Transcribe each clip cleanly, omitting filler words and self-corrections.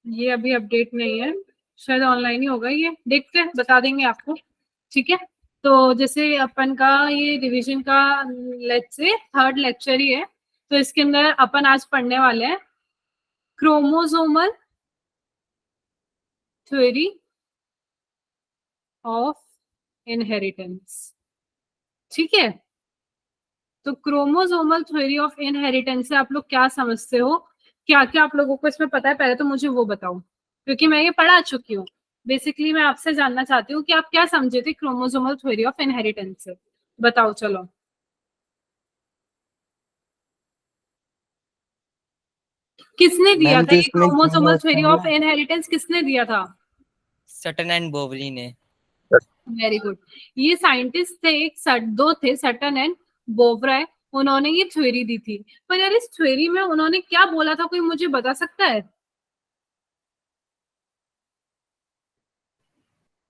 ये अभी अपडेट नहीं है, शायद ऑनलाइन ही होगा, ये देखते हैं, बता देंगे आपको। ठीक है, तो जैसे अपन का ये रिवीजन का लेट्स से थर्ड लेक्चर ही है, तो इसके अंदर अपन आज पढ़ने वाले हैं क्रोमोसोमल थ्योरी ऑफ इनहेरिटेंस। ठीक है, तो क्रोमोसोमल थ्योरी ऑफ इनहेरिटेंस से आप लोग क्या समझते हो, क्या क्या आप लोगों को इसमें पता है, पहले तो मुझे वो बताओ, क्योंकि मैं ये पढ़ा चुकी हूँ। बेसिकली मैं आपसे जानना चाहती हूँ कि आप क्या समझे थे क्रोमोसोमल थ्योरी ऑफ इनहेरिटेंस से, बताओ चलो। किसने दिया मैम था तो ये इसमें ये क्रोमोसोमल होता थ्योरी है ऑफ ना, इनहेरिटेंस, किसने दिया था? सटन एंड बोवली ने। Very good. ये साइंटिस्ट थे, दो थे, सटन एंड बोवराय, उन्होंने ये थ्योरी दी थी। पर यार इस थ्योरी में उन्होंने क्या बोला था, कोई मुझे बता सकता है?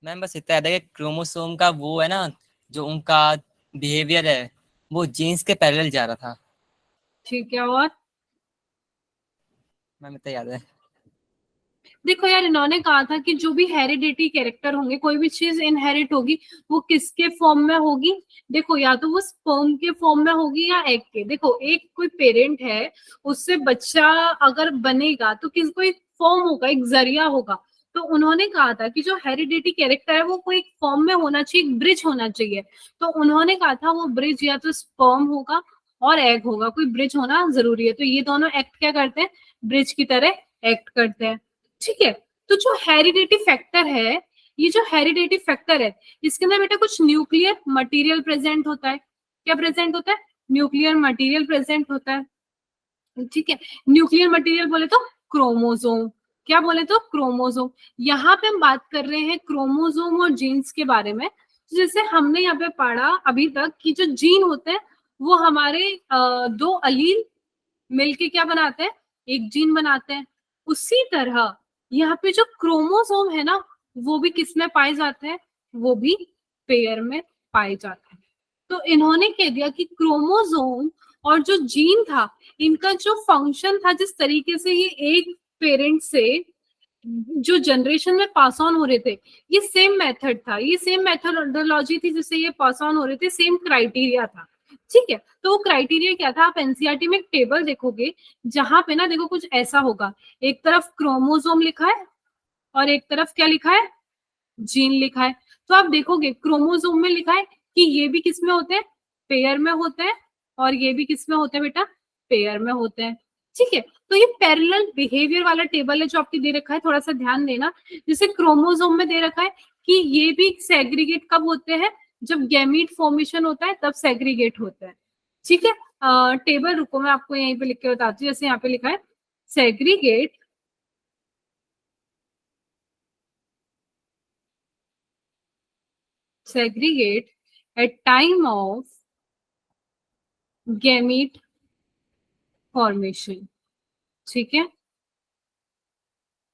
मैम बस इतना याद है कि क्रोमोसोम का वो है ना, जो उनका बिहेवियर है वो जीन्स के पैरेलल जा रहा था। ठीक है, और मैम इतना याद है। देखो यार, इन्होंने कहा था कि जो भी हेरिडिटी कैरेक्टर होंगे, कोई भी चीज इनहेरिट होगी, वो किसके फॉर्म में होगी? देखो, या तो वो स्पर्म के फॉर्म में होगी या एग के। देखो, एक कोई पेरेंट है, उससे बच्चा अगर बनेगा तो किस कोई फॉर्म होगा, एक जरिया होगा। तो उन्होंने कहा था कि जो हेरिडिटी कैरेक्टर है वो कोई फॉर्म में होना चाहिए, ब्रिज होना चाहिए। तो उन्होंने कहा था वो ब्रिज या तो स्पर्म होगा और एग होगा, कोई ब्रिज होना जरूरी है। तो ये दोनों एक्ट क्या करते हैं, ब्रिज की तरह एक्ट करते हैं। ठीक है, तो जो हेरिडिटी फैक्टर है, ये जो हेरिडिटी फैक्टर है, इसके अंदर बेटा कुछ न्यूक्लियर मटेरियल प्रेजेंट होता है। क्या प्रेजेंट होता है? न्यूक्लियर मटेरियल प्रेजेंट होता है। ठीक है, न्यूक्लियर मटेरियल बोले तो क्रोमोसोम, क्या बोले तो क्रोमोसोम। यहाँ पे हम बात कर रहे हैं क्रोमोसोम और जीन्स के बारे में। जैसे हमने यहाँ पे पढ़ा अभी तक कि जो जीन होते हैं वो हमारे दो अलील मिलके क्या बनाते हैं, एक जीन बनाते हैं। उसी तरह यहाँ पे जो क्रोमोसोम है ना, वो भी किस में पाए जाते हैं, वो भी पेयर में पाए जाते हैं। तो इन्होंने कह दिया कि क्रोमोसोम और जो जीन था, इनका जो फंक्शन था, जिस तरीके से ये एक पेरेंट से जो जनरेशन में पास ऑन हो रहे थे, ये सेम मेथड था, ये सेम मेथोडोलॉजी थी जिससे ये पास ऑन हो रहे थे, सेम क्राइटेरिया था। ठीक है, तो वो क्राइटेरिया क्या था, आप एनसीईआरटी में एक टेबल देखोगे, जहां पे ना देखो कुछ ऐसा होगा, एक तरफ क्रोमोसोम लिखा है और एक तरफ क्या लिखा है, जीन लिखा है। तो आप देखोगे क्रोमोसोम में लिखा है कि ये भी किस में होते हैं, पेयर में होते हैं, और ये भी किस में होते हैं बेटा, पेयर में होते हैं। ठीक है, तो ये पैरेलल बिहेवियर वाला टेबल है जो आपकी दे रखा है, थोड़ा सा ध्यान देना। जैसे क्रोमोसोम में दे रखा है कि ये भी सेग्रीगेट कब होते हैं, जब गैमीट फॉर्मेशन होता है तब सेग्रीगेट होते हैं। ठीक है, टेबल रुको मैं आपको यहीं पे लिख के बताती हूँ। जैसे यहाँ पे लिखा है segregate segregate at time of gamete formation, ठीक है,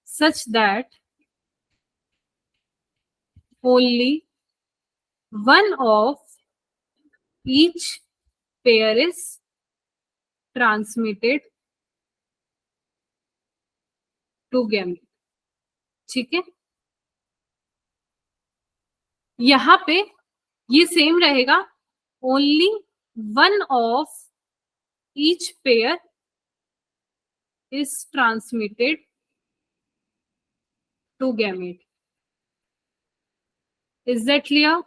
such that only one of each pair is transmitted to gamete। ठीक है, यहाँ पे ये सेम रहेगा, only one of each pair is transmitted to gamete. Is that clear?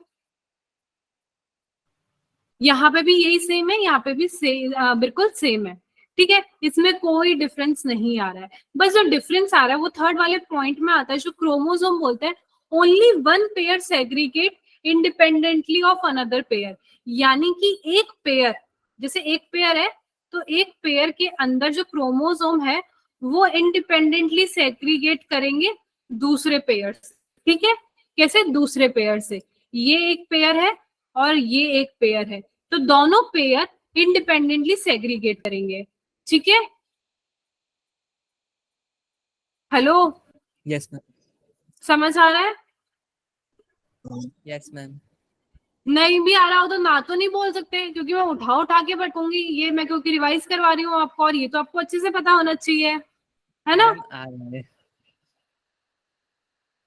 यहाँ पे भी यही सेम है, यहाँ पे भी बिल्कुल सेम है। ठीक है, इसमें कोई डिफरेंस नहीं आ रहा है। बस जो डिफरेंस आ रहा है वो थर्ड वाले पॉइंट में आता है, जो क्रोमोसोम बोलते हैं only one pair segregate independently of another pair. यानी कि एक पेयर, जैसे एक पेयर है, तो एक पेयर के अंदर जो क्रोमोसोम है वो इंडिपेंडेंटली सेग्रीगेट करेंगे दूसरे पेयर से। ठीक है, कैसे, दूसरे पेयर से। ये एक पेयर है और ये एक पेयर है, तो दोनों पेयर इंडिपेंडेंटली सेग्रीगेट करेंगे। ठीक है, हेलो, यस मैम। समझ आ रहा है? Yes ma'am. नहीं भी आ रहा हो तो ना तो नहीं बोल सकते, क्योंकि मैं उठा उठा के बैठूंगी, ये मैं क्योंकि रिवाइज करवा रही हूँ आपको, और ये तो आपको अच्छे से पता होना चाहिए, है ना? मैम आ रहा है।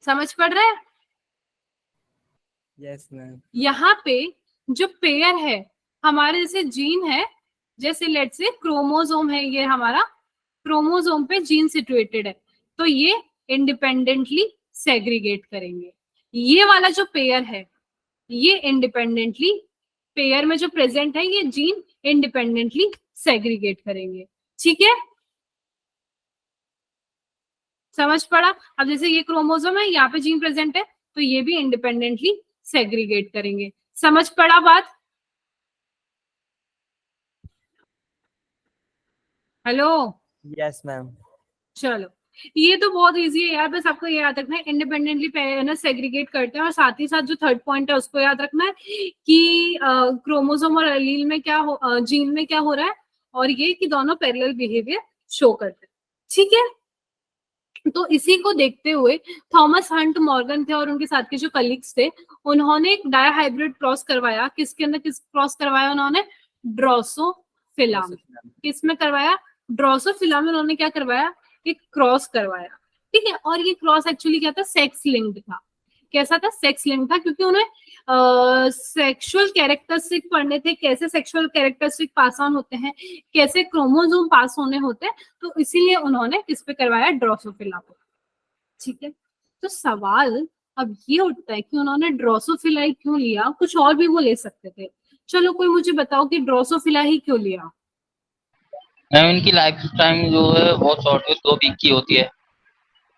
समझ पड़ रहा है? Yes ma'am. यहाँ पे जो पेयर है हमारे, जैसे जीन है, जैसे लेट्स से क्रोमोसोम है, ये हमारा क्रोमोसोम पे जीन सिचुएटेड है, तो ये इंडिपेंडेंटली सेग्रीगेट करेंगे। ये वाला जो पेयर है ये इंडिपेंडेंटली, पेयर में जो प्रेजेंट है ये जीन इंडिपेंडेंटली सेग्रीगेट करेंगे। ठीक है, समझ पड़ा? अब जैसे ये क्रोमोसोम है, यहाँ पे जीन प्रेजेंट है, तो ये भी इंडिपेंडेंटली सेग्रीगेट करेंगे। समझ पड़ा बात? हेलो? Yes ma'am. चलो, ये तो बहुत इजी है यार, बस आपको ये याद रखना है इंडिपेंडेंटली ना सेग्रीगेट करते हैं, और साथ ही साथ जो थर्ड पॉइंट है उसको याद रखना है कि क्रोमोसोम और एलील में क्या हो, जीन में क्या हो रहा है, और ये कि दोनों पैरेलल बिहेवियर शो करते हैं। ठीक है, तो इसी को देखते हुए थॉमस हंट मॉर्गन थे और उनके साथ के जो कलीग्स थे, उन्होंने एक डायहाइब्रिड क्रॉस करवाया। किसके अंदर किस क्रॉस करवाया उन्होंने? ड्रोसोफिला में। किस में करवाया? ड्रोसोफिला में उन्होंने क्या करवाया? एक क्रॉस करवाया। ठीक है, और ये क्रॉस एक्चुअली क्या था? सेक्स लिंक्ड था। कैसा था? सेक्स लिंक था, क्योंकि उन्हें सेक्सुअल कैरेक्टरिस्टिक पढ़ने थे, कैसे सेक्सुअल कैरेक्टरिस्टिक पास ऑन होते हैं, कैसे क्रोमोसोम पास होने होते हैं, तो इसीलिए उन्होंने किस पे करवाया? ड्रोसोफिला पे। ठीक है, तो सवाल अब ये उठता है कि उन्होंने ड्रोसोफिला ही क्यों लिया? कुछ और भी वो ले सकते थे। चलो, कोई मुझे बताओ कि ड्रोसोफिला ही क्यों लिया? मैम इनकी लाइफ टाइम जो है बहुत शॉर्ट है, 2 वीक की होती है,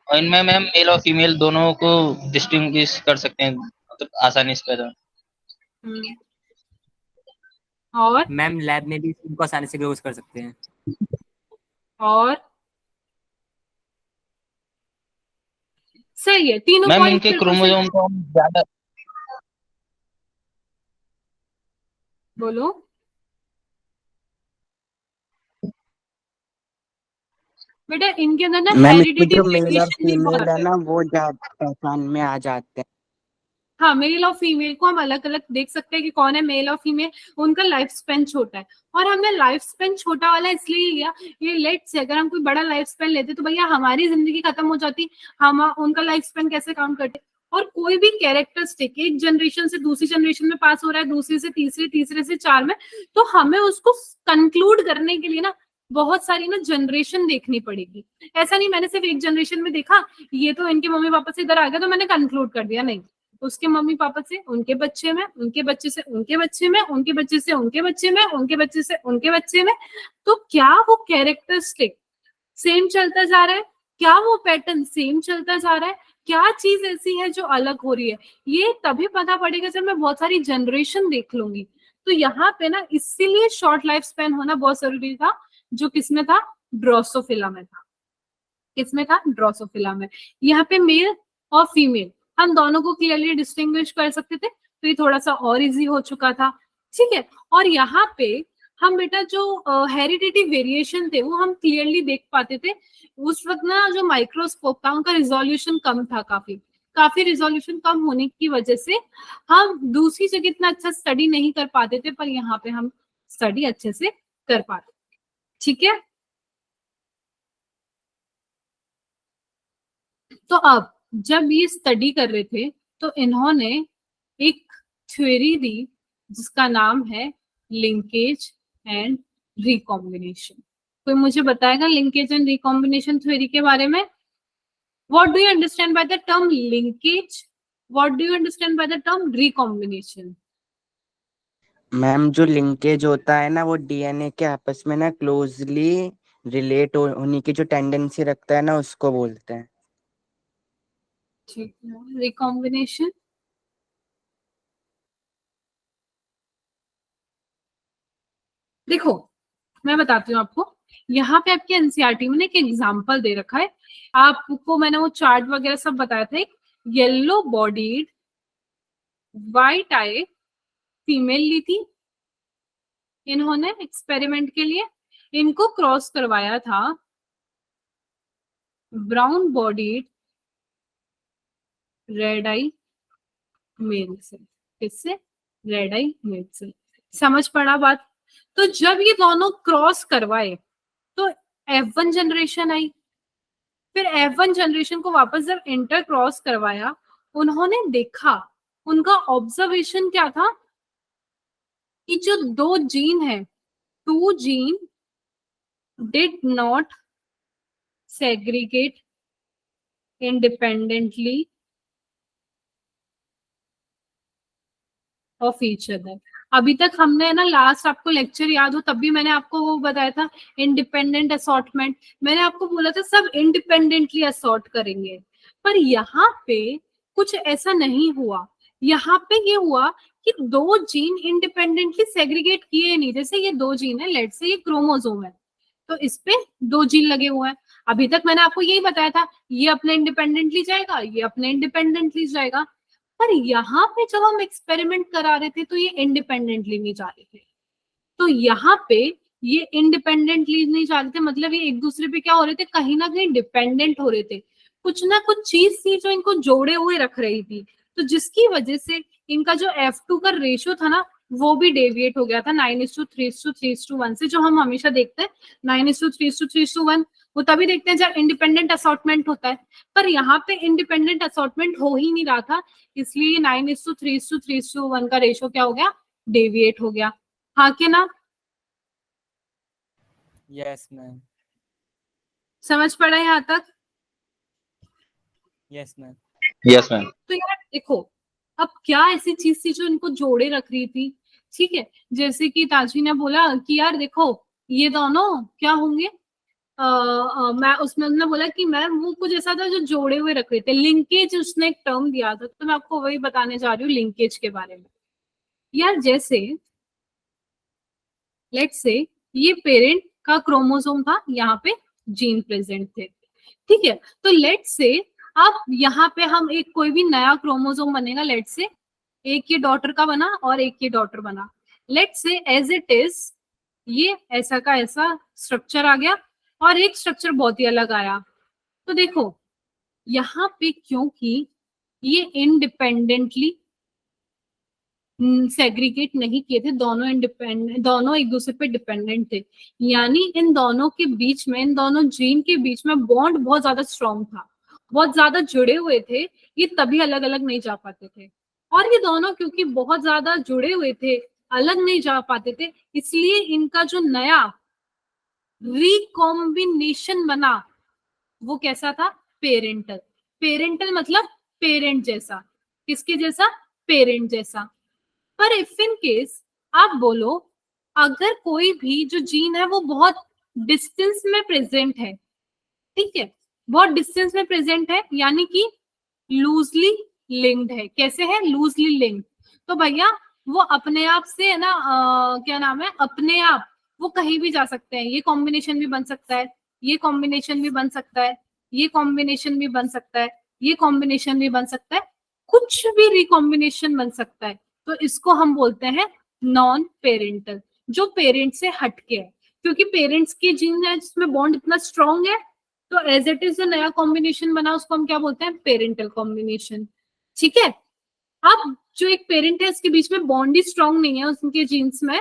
और इनमें मैम मेल और फीमेल दोनों को डिस्टिंग्विश कर सकते हैं, मतलब आसानी से पैदा। और मैम लैब में भी इनको आसानी से ग्रोथ कर सकते हैं। और सही है, तीनों मैम पॉइंट इनके बिल्कुल सही। क्रोमोसोम को हम ज्यादा बोलो। बेटा इनके अंदर ना मैम इसमें हेरिडिटी जो मेल और वेरिएशन भी फीमेल बहुत है है। ना वो ज्यादा पहचान में आ जाते हैं। हाँ, मेल और फीमेल को हम अलग अलग देख सकते हैं कि कौन है मेल और फीमेल। उनका लाइफ स्पेन छोटा है, और हमने लाइफ स्पेन छोटा वाला इसलिए लिया, ये लेट से अगर हम कोई बड़ा लाइफ स्पेन लेते तो भैया हमारी जिंदगी खत्म हो जाती, हम उनका लाइफ स्पेन कैसे काउंट करते? और कोई भी कैरेक्टरिस्टिक एक जनरेशन से दूसरी जनरेशन में पास हो रहा है, दूसरी से तीसरी, तीसरे से चार में, तो हमें उसको कंक्लूड करने के लिए ना बहुत सारी ना जनरेशन देखनी पड़ेगी। ऐसा नहीं मैंने सिर्फ एक जनरेशन में देखा, ये तो इनके मम्मी पापा से इधर आ गया तो मैंने कंक्लूड कर दिया, नहीं। उसके मम्मी पापा से उनके बच्चे में, उनके बच्चे से उनके बच्चे में, उनके बच्चे से उनके बच्चे में, उनके बच्चे से उनके बच्चे में, तो क्या वो कैरेक्टरिस्टिक सेम चलता जा रहा है? क्या वो पैटर्न सेम चलता जा रहा है? क्या चीज ऐसी है जो अलग हो रही है? ये तभी पता पड़ेगा जब मैं बहुत सारी जनरेशन देख लूंगी। तो यहाँ पे ना इसीलिए शॉर्ट लाइफ स्पैन होना बहुत जरूरी था, जो किसमें था? ड्रोसोफिला में था। किसमें था? ड्रोसोफिला में। यहाँ पे मेल और फीमेल हम दोनों को क्लियरली डिस्टिंग्विश कर सकते थे, तो ये थोड़ा सा और इजी हो चुका था। ठीक है, और यहाँ पे हम बेटा जो हेरिडिटी वेरिएशन थे वो हम क्लियरली देख पाते थे। उस वक्त ना जो माइक्रोस्कोप था उनका रिजोल्यूशन कम था, काफी काफी रिजोल्यूशन कम होने की वजह से हम दूसरी जगह इतना अच्छा स्टडी नहीं कर पाते थे, पर यहाँ पे हम स्टडी अच्छे से कर पाते। ठीक है, तो अब जब ये स्टडी कर रहे थे तो इन्होंने एक थ्योरी दी जिसका नाम है लिंकेज एंड रिकॉम्बिनेशन। कोई मुझे बताएगा लिंकेज एंड रिकॉम्बिनेशन थ्योरी के बारे में? What do you understand by the term linkage? What do you understand by the term recombination? Ma'am जो लिंकेज होता है ना वो डीएनए के आपस में ना क्लोजली रिलेट होने की जो टेंडेंसी रखता है ना उसको बोलते हैं। ठीक है, रिकॉम्बिनेशन? देखो मैं बताती हूँ आपको, यहाँ पे आपके एनसीईआरटी में ना एक एग्जांपल दे रखा है। आपको मैंने वो चार्ट वगैरह सब बताया था। एक येलो बॉडीड वाइट आई फीमेल ली थी इन्होंने एक्सपेरिमेंट के लिए, इनको क्रॉस करवाया था ब्राउन बॉडीड रेड आई मेल से। किससे? रेड आई मेल से। समझ पड़ा बात? तो जब ये दोनों क्रॉस करवाए तो F1 जनरेशन आई, फिर F1 जनरेशन को वापस जब इंटर क्रॉस करवाया, उन्होंने देखा, उनका ऑब्जर्वेशन क्या था कि जो 2 जीन है, 2 gene did not segregate independently of each other. अभी तक हमने ना लास्ट, आपको लेक्चर याद हो तब भी मैंने आपको वो बताया था इंडिपेंडेंट असॉर्टमेंट। मैंने आपको बोला था सब इंडिपेंडेंटली असॉर्ट करेंगे, पर यहाँ पे कुछ ऐसा नहीं हुआ। यहाँ पे ये हुआ कि 2 जीन इंडिपेंडेंटली सेग्रीगेट किए नहीं। जैसे ये 2 जीन है, लेट से ये क्रोमोसोम है, तो इस पे 2 जीन लगे हुए हैं। अभी तक मैंने आपको यही बताया था, ये अपने इंडिपेंडेंटली जाएगा, ये अपने इंडिपेंडेंटली जाएगा। पर यहाँ पे जब हम एक्सपेरिमेंट करा रहे थे तो ये इंडिपेंडेंटली नहीं जा रहे थे। तो यहाँ पे ये इंडिपेंडेंटली नहीं जा रहे थे, मतलब ये एक दूसरे पे क्या हो रहे थे, कहीं ना कहीं डिपेंडेंट हो रहे थे। कुछ ना कुछ चीज थी जो इनको जोड़े हुए रख रही थी, तो जिसकी वजह से इनका जो F2 का रेशियो था ना, वो भी डेविएट हो गया था 9:3:3:1 से, जो हम हमेशा देखते हैं 9:3:3:1। वो तभी देखते हैं जब इंडिपेंडेंट असॉर्टमेंट होता है, पर यहाँ पे इंडिपेंडेंट असॉर्टमेंट हो ही नहीं रहा था, इसलिए 9:3:3:1 का रेशियो क्या हो गया, डेविएट हो गया। हाँ के ना, यस मैम, समझ पड़ा यहाँ तक? Yes ma'am. Yes ma'am. तो यार देखो, अब क्या ऐसी चीज थी जो इनको जोड़े रख रही थी, ठीक है। जैसे कि ताजी ने बोला कि यार देखो ये दोनों क्या होंगे, मैं उसमें उसने बोला कि मैम वो कुछ ऐसा था जो जोड़े हुए रख रहे थे, लिंकेज उसने एक टर्म दिया था, तो मैं आपको वही बताने जा रही हूँ लिंकेज के बारे में। यार जैसे लेट्स से ये पेरेंट का क्रोमोसोम था, यहाँ पे जीन प्रेजेंट थे, ठीक है। तो लेट्स से अब यहाँ पे हम एक कोई भी नया क्रोमोसोम बनेगा, लेट्स से एक ये डॉटर का बना और एक ये डॉटर बना, let's say as it is ये ऐसा का ऐसा स्ट्रक्चर आ गया और एक स्ट्रक्चर बहुत ही अलग आया। तो देखो यहाँ पे क्योंकि ये इंडिपेंडेंटली सेग्रीगेट नहीं किए थे, दोनों इंडिपेंडेंट, दोनों एक दूसरे पे डिपेंडेंट थे, यानी इन दोनों के बीच में, इन दोनों जीन के बीच में बॉन्ड बहुत ज्यादा स्ट्रॉन्ग था, बहुत ज्यादा जुड़े हुए थे, ये तभी अलग अलग नहीं जा पाते थे। और ये दोनों क्योंकि बहुत ज्यादा जुड़े हुए थे, अलग नहीं जा पाते थे, इसलिए इनका जो नया रिकॉम्बिनेशन बना वो कैसा था, पेरेंटल। पेरेंटल मतलब पेरेंट जैसा, किसके जैसा, पेरेंट जैसा। पर इफ इन केस आप बोलो अगर कोई भी जो जीन है वो बहुत डिस्टेंस में प्रेजेंट है, ठीक है, बहुत डिस्टेंस में प्रेजेंट है, यानी कि लूजली लिंक्ड है। कैसे है, लूजली लिंक्ड, तो भैया वो अपने आप से है ना, क्या नाम है, अपने आप वो कहीं भी जा सकते हैं। ये कॉम्बिनेशन भी बन सकता है, ये कॉम्बिनेशन भी बन सकता है, ये कॉम्बिनेशन भी बन सकता है, ये कॉम्बिनेशन भी बन सकता है, कुछ भी रिकॉम्बिनेशन बन सकता है। तो इसको हम बोलते हैं नॉन पेरेंटल, जो पेरेंट से हटके है, क्योंकि पेरेंट्स के जीन है जिसमें बॉन्ड इतना स्ट्रॉन्ग है, तो एज इट इज जो नया कॉम्बिनेशन बना उसको हम क्या बोलते हैं, पेरेंटल कॉम्बिनेशन, ठीक है। अब जो एक पेरेंट है इसके बीच में बॉन्ड ही स्ट्रॉन्ग नहीं है उनके जीन्स में,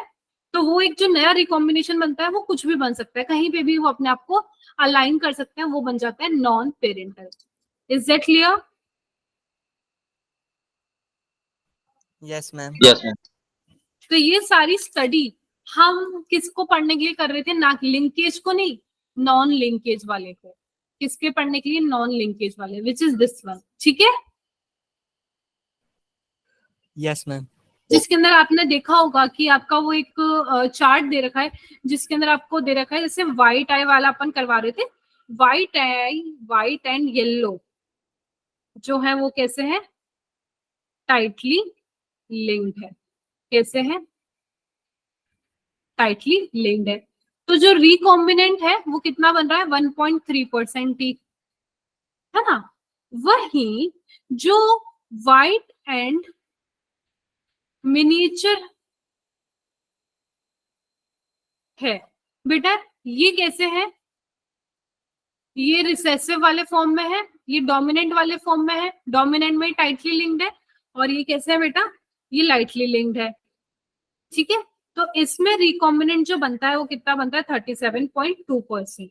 तो वो एक जो नया रिकॉम्बिनेशन बनता है वो कुछ भी बन सकता है, कहीं पे भी वो अपने आप को अलाइन कर सकते हैं, वो बन जाता है non parental. Is that clear? Yes ma'am. Yes ma'am. तो ये सारी स्टडी हम किसको पढ़ने के लिए कर रहे थे, ना लिंकेज को, नहीं, नॉन लिंकेज वाले को। किसके पढ़ने के लिए, नॉन लिंकेज वाले, विच इज दिस वन, ठीक है। Yes ma'am. जिसके अंदर आपने देखा होगा कि आपका वो एक चार्ट दे रखा है, जिसके अंदर आपको दे रखा है जैसे व्हाइट आई वाला अपन करवा रहे थे, white I, white and yellow जो है वो कैसे है, टाइटली लिंक्ड है। कैसे है, टाइटली लिंक्ड है। तो जो रिकॉम्बिनेंट है वो कितना बन रहा है, 1.3% ही, है ना। वही जो व्हाइट एंड मिनिएचर है बेटा, ये कैसे है, ये रिसेसिव वाले फॉर्म में है, ये डोमिनेंट वाले फॉर्म में है, डोमिनेंट में टाइटली लिंक्ड है, और ये कैसे है बेटा, ये लाइटली लिंक्ड है, ठीक है। तो इसमें रिकॉम्बिनेंट जो बनता है वो कितना बनता है, 37.2%।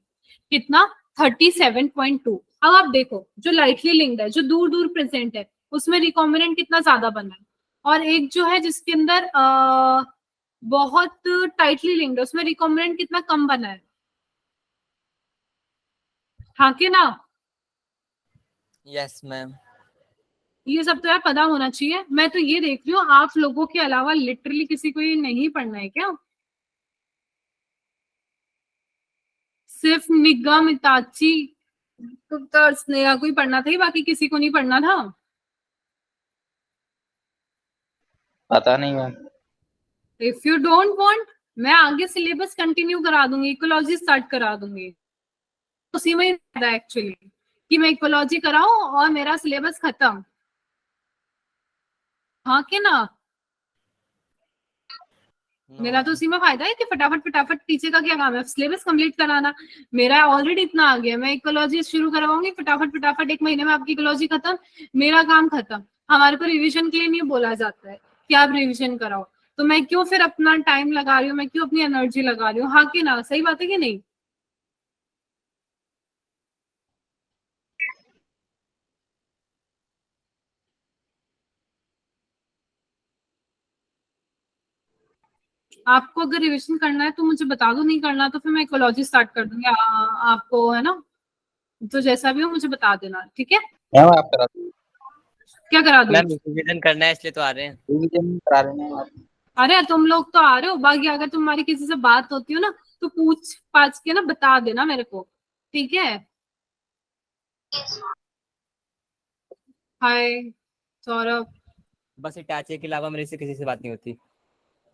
कितना, 37.2। अब आप देखो जो लाइटली लिंक्ड है, जो दूर दूर प्रेजेंट है, उसमें रिकॉम्बिनेंट कितना ज्यादा बना है, और एक जो है जिसके अंदर बहुत टाइटली लिंक्ड है, उसमें रिकॉम्बिनेंट कितना कम बना है। हाँ कि ना? Yes ma'am. ये सब तो यार पता होना चाहिए। मैं तो ये देख रही हूँ आप लोगों के अलावा लिटरली किसी को ये नहीं पढ़ना है क्या? सिर्फ निगम, इताची, गुप्ता और स्नेहा को ही पढ़ना था, बाकी किसी को नहीं पढ़ना था। पता नहीं ma'am. If you don't want, मैं आगे सिलेबस कंटिन्यू करा दूंगी, इकोलॉजी स्टार्ट करा दूंगी। उसी में ही फायदा एक्चुअली कि मैं इकोलॉजी कराऊं और मेरा सिलेबस खत्म। हाँ कि ना? नो मेरा तो उसी में फायदा है कि फटाफट फटाफट, टीचर का क्या काम है, सिलेबस कंप्लीट कराना। मेरा ऑलरेडी इतना आ गया, मैं इकोलॉजी शुरू करवाऊंगी फटाफट फटाफट, 1 महीने में आपकी इकोलॉजी खत्म, मेरा काम खत्म। हमारे को रिवीजन के लिए नहीं बोला जाता है कि आप रिवीजन कराओ, तो मैं क्यों फिर अपना टाइम लगा रही हूँ, मैं क्यों अपनी एनर्जी लगा रही हूँ? हाँ कि ना? सही बात है कि नहीं? आपको अगर रिवीजन करना है तो मुझे बता दो, नहीं करना तो फिर मैं इकोलॉजी स्टार्ट कर दूंगी। आपको है ना, तो जैसा भी हो मुझे बता देना, ठीक है? मैम आप करा दो। क्या करा दूं? मैम रिवीजन करना है इसलिए तो आ रहे हैं। रिवीजन करा रहे हैं आप। अरे तुम लोग तो आ रहे हो, बाकी अगर तुम्हारी किसी से बात होती हो ना तो पूछ पाछ के ना बता देना मेरे को, ठीक है? हाय सौरभ। बस इटाची के अलावा मेरे से किसी से बात नहीं होती।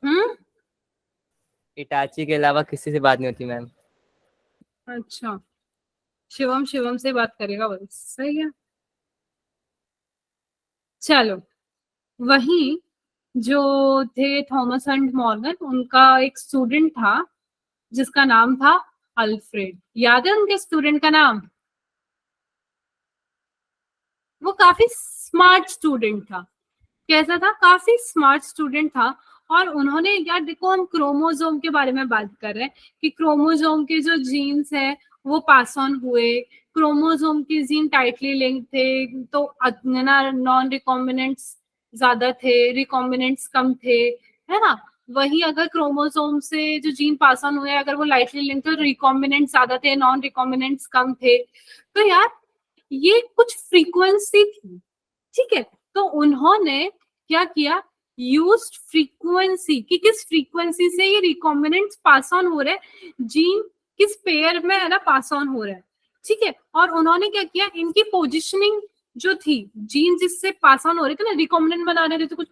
हम्म। इटाची के अलावा किसी से बात नहीं होती मैम। अच्छा, शिवम शिवम से बात करेगा बस, सही है। चलो, वही जो थे थॉमस एंड मॉर्गन, उनका एक स्टूडेंट था जिसका नाम था अल्फ्रेड। याद है उनके स्टूडेंट का नाम? वो काफी स्मार्ट स्टूडेंट था। कैसा था? काफी स्मार्ट स्टूडेंट था। और उन्होंने, यार देखो हम क्रोमोसोम के बारे में बात कर रहे हैं कि क्रोमोसोम के जो जीन्स है वो पास ऑन हुए, क्रोमोसोम के जीन टाइटली लिंक थे, तो नॉन रिकॉम्बिनेंट्स ज्यादा थे, रिकॉम्बिनेंट्स कम थे, है ना? वही अगर क्रोमोसोम से जो जीन पास ऑन हुए अगर वो लाइटली लिंक थे तो रिकॉम्बिनेंट्स ज्यादा थे, नॉन रिकॉम्बिनेंट्स कम थे। तो यार ये कुछ फ्रीक्वेंसी थी, ठीक है? तो उन्होंने क्या किया, यूज्ड फ्रीक्वेंसी कि किस फ्रीक्वेंसी से ये रिकॉम्बिनेंट्स पास ऑन हो रहे हैं, जीन किस पेयर में है ना पास ऑन हो रहा है, ठीक है? और उन्होंने क्या किया, इनकी पोजिशनिंग जो थी, जीन जिससे पास ऑन हो रहे थे ना, रिकॉम्बिनेंट बना रहे थे, तो कुछ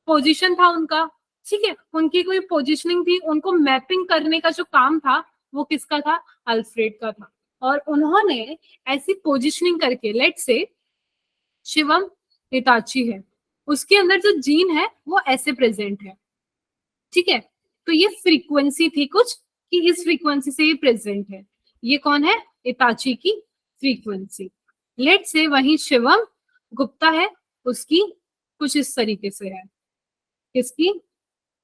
पोजिशन था उनका, ठीक है? उनकी कोई पोजिशनिंग थी, उनको मैपिंग करने का जो काम था वो किसका था? अल्फ्रेड का था। और उन्होंने ऐसी पोजिशनिंग करके, लेट से शिवम हिताची है, उसके अंदर जो जीन है वो ऐसे प्रेजेंट है, ठीक है? तो ये फ्रीक्वेंसी थी कुछ कि इस फ्रीक्वेंसी से ये प्रेजेंट है। ये कौन है? इताची की फ्रीक्वेंसी। लेट से वही शिवम गुप्ता है, उसकी कुछ इस तरीके से है। किसकी?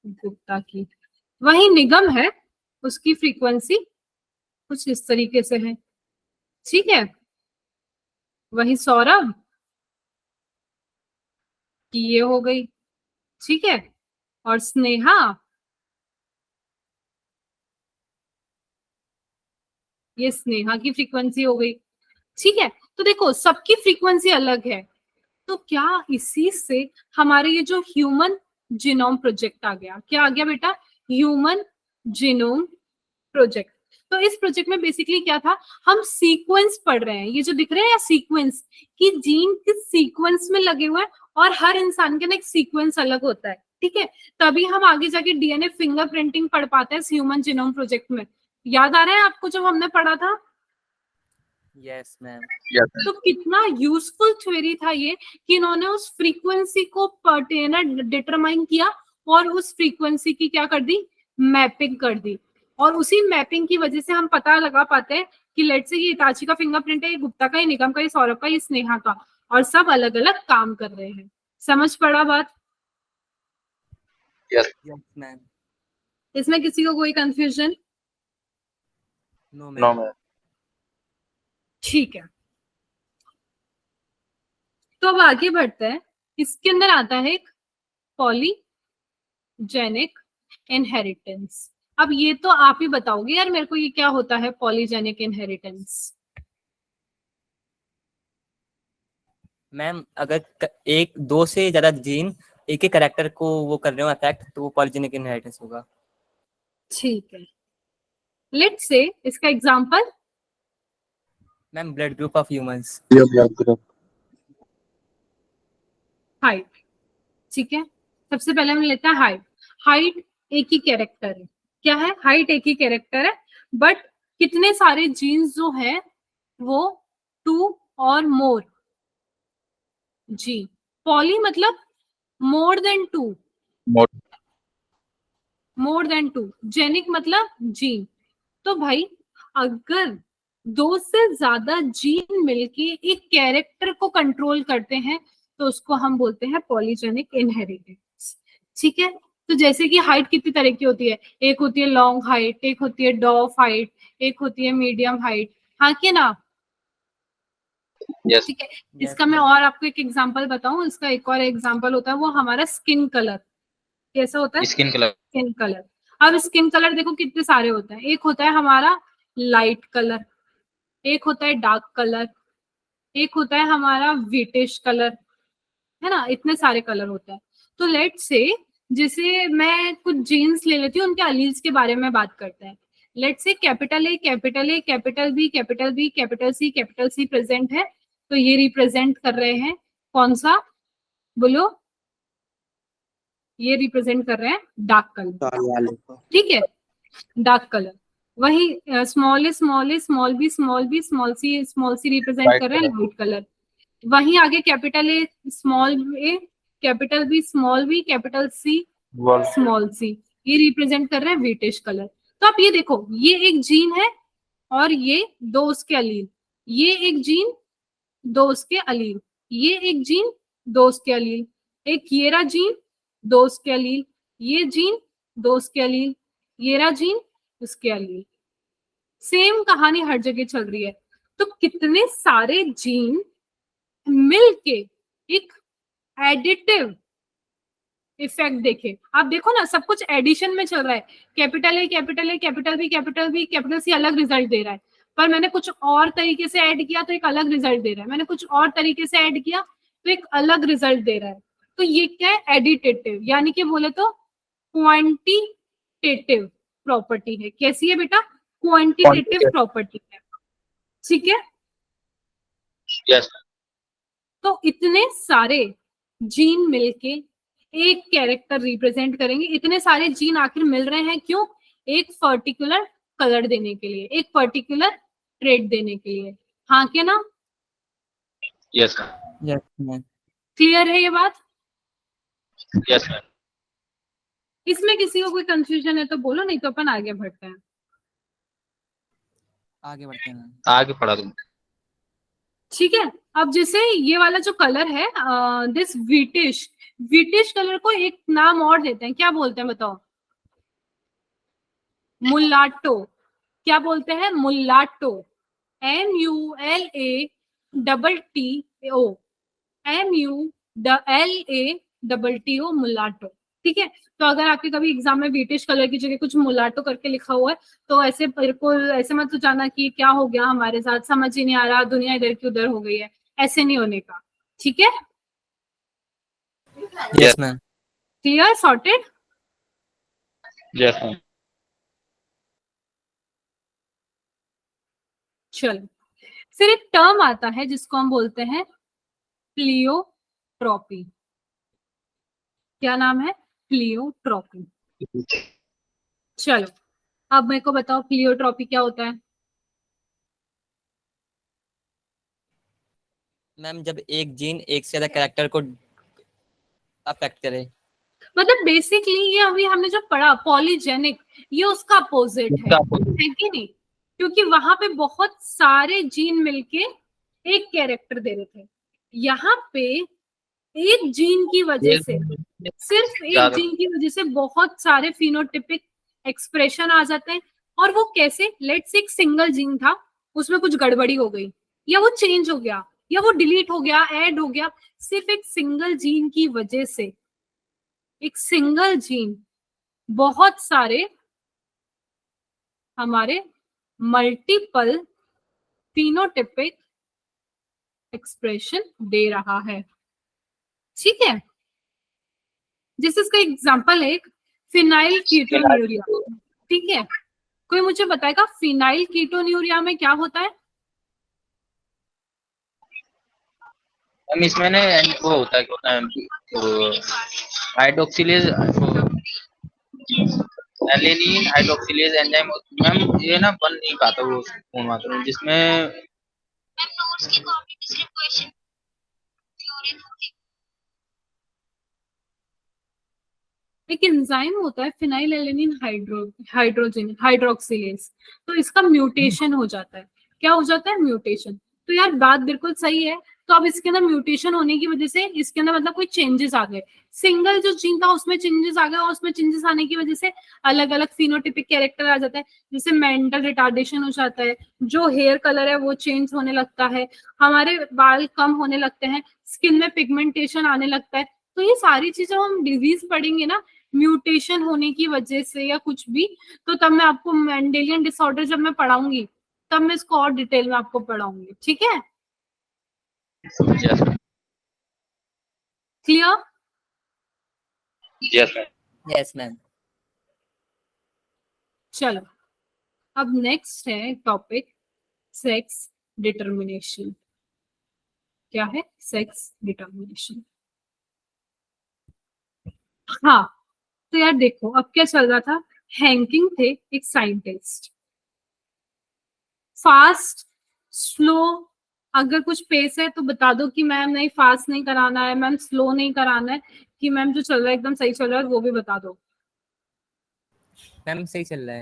गुप्ता की। वही निगम है, उसकी फ्रीक्वेंसी कुछ इस तरीके से है, ठीक है? वही सौरभ की ये हो गई, ठीक है? और स्नेहा, ये स्नेहा की फ्रीक्वेंसी हो गई, ठीक है? तो देखो सबकी फ्रीक्वेंसी अलग है। तो क्या इसी से हमारे ये जो ह्यूमन जीनोम प्रोजेक्ट आ गया, क्या आ गया बेटा? Human genome project. तो इस प्रोजेक्ट में बेसिकली क्या था, हम सीक्वेंस पढ़ रहे हैं, ये जो दिख रहे हैं सीक्वेंस, कि जीन किस सीक्वेंस में लगे हुए हैं, और हर इंसान के ना एक सीक्वेंस अलग होता है, ठीक है? तभी हम आगे जाके डीएनए फिंगरप्रिंटिंग पढ़ पाते हैं इस ह्यूमन जीनोम प्रोजेक्ट में। याद आ रहा है आपको जब हमने पढ़ा था? Yes ma'am. तो कितना यूजफुल थ्योरी था ये कि इन्होंने उस फ्रीक्वेंसी को डिटरमाइन किया और उस फ्रीक्वेंसी की क्या कर दी? मैपिंग कर दी। और उसी मैपिंग की वजह से हम पता लगा पाते हैं कि लेट से ये इताची का फिंगरप्रिंट है, ये गुप्ता का, ये निगम का, ये सौरभ का, ये स्नेहा का, और सब अलग अलग काम कर रहे हैं। समझ पड़ा बात? Yes yes ma'am. इसमें किसी को कोई confusion? No no ma'am. Ma'am. ठीक है, तो अब आगे बढ़ते हैं। इसके अंदर आता है एक पॉलीजेनिक इनहेरिटेंस। अब ये तो आप ही बताओगे यार मेरे को, ये क्या होता है पॉलीजेनिक इनहेरिटेंस? मैम अगर एक दो से ज्यादा जीन एक ही करेक्टर को वो कर रहे हो अफेक्ट, तो वो पॉलीजेनिक इनहेरिटेंस होगा। ठीक है, लेट्स से इसका example ma'am blood group of humans. Height. ठीक है, सबसे पहले हम लेते हैं हाइट। हाइट एक ही कैरेक्टर है, क्या है? हाइट एक ही कैरेक्टर है, बट कितने सारे जीन्स जो है वो 2 और मोर जी। पॉली मतलब more than 2, more than 2। Genic मतलब जीन। तो भाई अगर 2 से ज्यादा जीन मिलके एक कैरेक्टर को कंट्रोल करते हैं तो उसको हम बोलते हैं पॉलीजेनिक इनहेरिटेंस। ठीक है, तो जैसे कि हाइट कितनी तरह की होती है, एक होती है लॉन्ग हाइट, एक होती है डॉफ हाइट, एक होती है मीडियम हाइट, हाँ कि ना? यस ठीक है, इसका मैं और आपको एक एग्जांपल बताऊं, इसका एक और एग्जांपल होता है वो हमारा स्किन कलर। कैसा होता है? Skin colour. Skin colour. अब स्किन कलर देखो कितने सारे होते हैं। एक होता है हमारा लाइट कलर, एक होता है डार्क कलर, एक होता है हमारा विटिश कलर, है ना? इतने सारे कलर होते हैं। तो लेट से जैसे मैं कुछ जीन्स ले लेती हूँ, उनके अलील्स के बारे में बात करते हैं। Let say capital A, capital A, capital B, capital B, capital C present है, तो ये रिप्रेजेंट कर रहे हैं कौन सा? बोलो। ये रिप्रेजेंट कर रहे हैं डार्क कलर, तौल वाले को। ठीक है, डार्क कलर। वही small a, small a, small b, small b, small c represent कर रहे हैं लाइट कलर। वहीं आगे capital A, small a, capital B, small b, capital C, small c, ये रिप्रेजेंट कर रहे हैं विटिश कलर। तो आप ये देखो, ये एक जीन है और ये दो उसके अलील, ये एक जीन दो उसके अलील, ये एक जीन दो उसके अलील, एक येरा जीन दो उसके अलील, ये जीन दो उसके अलील, येरा जीन उसके अलील। सेम कहानी हर जगह चल रही है। तो कितने सारे जीन मिलके एक एडिटिव इफेक्ट देखे। आप देखो ना, सब कुछ एडिशन में चल रहा है। Capital A, capital A, capital B, capital B, capital C अलग रिजल्ट दे रहा है, पर मैंने कुछ और तरीके से ऐड किया तो एक अलग रिजल्ट दे रहा है, मैंने कुछ और तरीके से ऐड किया तो एक अलग रिजल्ट दे रहा है। तो ये क्या है? एडिटेटिव, यानी कि बोले तो क्वांटिटेटिव प्रॉपर्टी है। कैसी है बेटा? क्वांटिटेटिव प्रॉपर्टी है। ठीक है, यस तो इतने सारे जीन मिलके एक कैरेक्टर रिप्रेजेंट करेंगे। इतने सारे जीन आखिर मिल रहे हैं क्यों? एक पर्टिकुलर कलर देने के लिए, एक पर्टिकुलर ट्रेड देने के लिए, हाँ क्या ना? Yes yes ma'am. क्लियर है ये बात? Yes ma'am. इसमें किसी को कोई कंफ्यूजन है तो बोलो, नहीं तो अपन आगे बढ़ते हैं। आगे बढ़ते हैं मैम। आगे पढ़ा दूँ। ठीक है, अब जैसे ये वाला जो कलर है दिस विटिश, विटिश कलर को एक नाम और देते हैं, क्या बोलते हैं बताओ? मुलाटो। क्या बोलते हैं? मुलाटो। MULATTO, MULATTO, मुलाटो। ठीक है, तो अगर आपके कभी एग्जाम में ब्रिटिश कलर की जगह कुछ मुलाटो करके लिखा हुआ है तो ऐसे बिल्कुल ऐसे मत जाना कि क्या हो गया हमारे साथ, समझ ही नहीं आ रहा, दुनिया इधर की उधर हो गई है, ऐसे नहीं होने का। ठीक है, yes ma'am. Clear, sorted? Yes ma'am. चलो, फिर एक टर्म आता है जिसको हम बोलते हैं प्लियोट्रॉपी। क्या नाम है? प्लियोट्रॉपी। चलो, अब मेरे को बताओ प्लियोट्रॉपी क्या होता है? मैम जब एक जीन एक से ज्यादा कैरेक्टर को अफेक्ट करे। मतलब बेसिकली ये अभी हमने जो पढ़ा पॉलीजेनिक, ये उसका अपोजिट है कि नहीं? क्योंकि वहां पे बहुत सारे जीन मिलके एक कैरेक्टर दे रहे थे, यहाँ पे एक जीन की वजह से, सिर्फ एक जीन की वजह से बहुत सारे फिनोटिपिक एक्सप्रेशन आ जाते हैं। और वो कैसे? लेट्स से एक सिंगल जीन था, उसमें कुछ गड़बड़ी हो गई, या वो चेंज हो गया या वो डिलीट हो गया, ऐड हो गया, सिर्फ एक सिंगल जीन की वजह से। एक सिंगल जीन बहुत सारे हमारे मल्टीपल फिनोटिपिक एक्सप्रेशन दे रहा है। ठीक है, जैसे इसका एग्जांपल है फिनाइल कीटोन्यूरिया। ठीक है, कोई मुझे बताएगा फिनाइल कीटोन्यूरिया में क्या होता है? मैम इसमें ना वो होता है, क्या होता है, hydroxylase, alanine hydroxylase enzyme. Ma'am ये ना बन नहीं पाता वो पूर्ण मात्रा में, जिसमें एक एंजाइम होता है फिनाइल एलेनिन हाइड्रोजन हाइड्रोक्सिलेज, तो इसका म्यूटेशन हो जाता है। क्या हो जाता है? म्यूटेशन। तो यार बात बिल्कुल सही है। तो अब इसके अंदर म्यूटेशन होने की वजह से इसके अंदर मतलब कोई चेंजेस आ गए, सिंगल जो जीन था उसमें चेंजेस आ गए, और उसमें चेंजेस आने की वजह से अलग अलग फिनोटिपिक कैरेक्टर आ जाता है। जैसे मेंटल रिटार्डेशन हो जाता है, जो हेयर कलर है वो चेंज होने लगता है, हमारे बाल कम होने लगते हैं, स्किन में पिगमेंटेशन आने लगता है। तो ये सारी चीजें हम डिजीज पढ़ेंगे ना म्यूटेशन होने की वजह से या कुछ भी, तो तब मैं आपको मेंडेलियन डिसऑर्डर जब मैं पढ़ाऊंगी तब मैं इसको और डिटेल में आपको पढ़ाऊंगी। ठीक है, yes clear? Yes ma'am. Yes ma'am. चलो, अब नेक्स्ट है टॉपिक सेक्स डिटर्मिनेशन। क्या है सेक्स डिटर्मिनेशन? हाँ, तो यार देखो अब क्या चल रहा था, हैंकिंग थे एक साइंटिस्ट, फास्ट स्लो, अगर कुछ पेस है तो बता दो कि मैम नहीं फास्ट नहीं कराना है, मैम स्लो नहीं कराना है, कि मैम जो चल रहा है एकदम सही चल रहा है वो भी बता दो, मैम सही चल रहा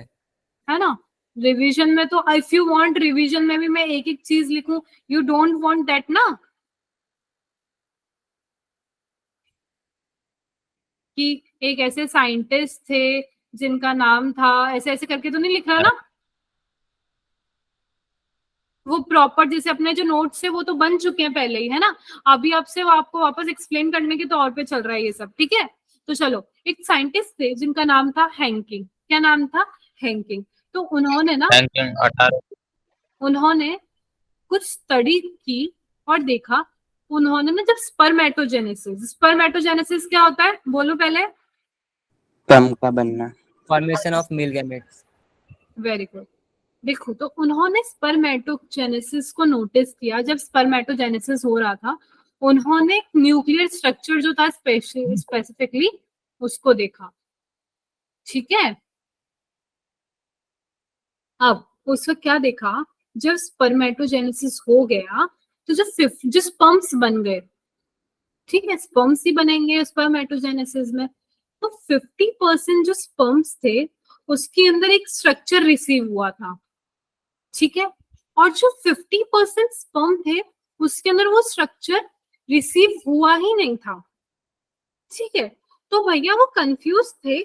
है ना? रिवीजन में तो इफ यू वांट रिवीजन में भी मैं एक एक चीज लिखूं, यू डोंट वांट दैट ना, कि एक ऐसे साइंटिस्ट थे जिनका नाम था ऐसे ऐसे करके तो नहीं लिख रहा ना? वो प्रॉपर जैसे अपने जो नोट्स है वो तो बन चुके हैं पहले ही, है ना? अभी आपसे आपको वापस एक्सप्लेन करने के तौर पे चल रहा है ये सब। ठीक है, तो चलो, एक साइंटिस्ट थे जिनका नाम था हैंकिंग। क्या नाम था? हैंकिंग। तो उन्होंने ना रैंकिंग 18। उन्होंने कुछ स्टडी की और देखा, उन्होंने ना जब स्पर्मेटोजेनेसिस क्या होता है बोलो पहले? कम का बनना। Formation of male gametes. Very good. देखो, तो उन्होंने स्पर्मेटोजेनेसिस को नोटिस किया। जब स्पर्मेटोजेनेसिस हो रहा था उन्होंने न्यूक्लियर स्ट्रक्चर जो था स्पेसिफिकली उसको देखा। ठीक है, अब उस वक्त क्या देखा, जब स्पर्मेटोजेनेसिस हो गया तो जो स्पर्म्स बन गए, ठीक है, स्पर्म्स ही बनेंगे स्पर्मेटोजेनेसिस में, तो 50% जो स्पर्म्स थे उसके अंदर एक स्ट्रक्चर रिसीव हुआ था। ठीक है, और जो 50% स्पर्म थे उसके अंदर वो स्ट्रक्चर रिसीव हुआ ही नहीं था। ठीक है, तो भैया वो कंफ्यूज थे,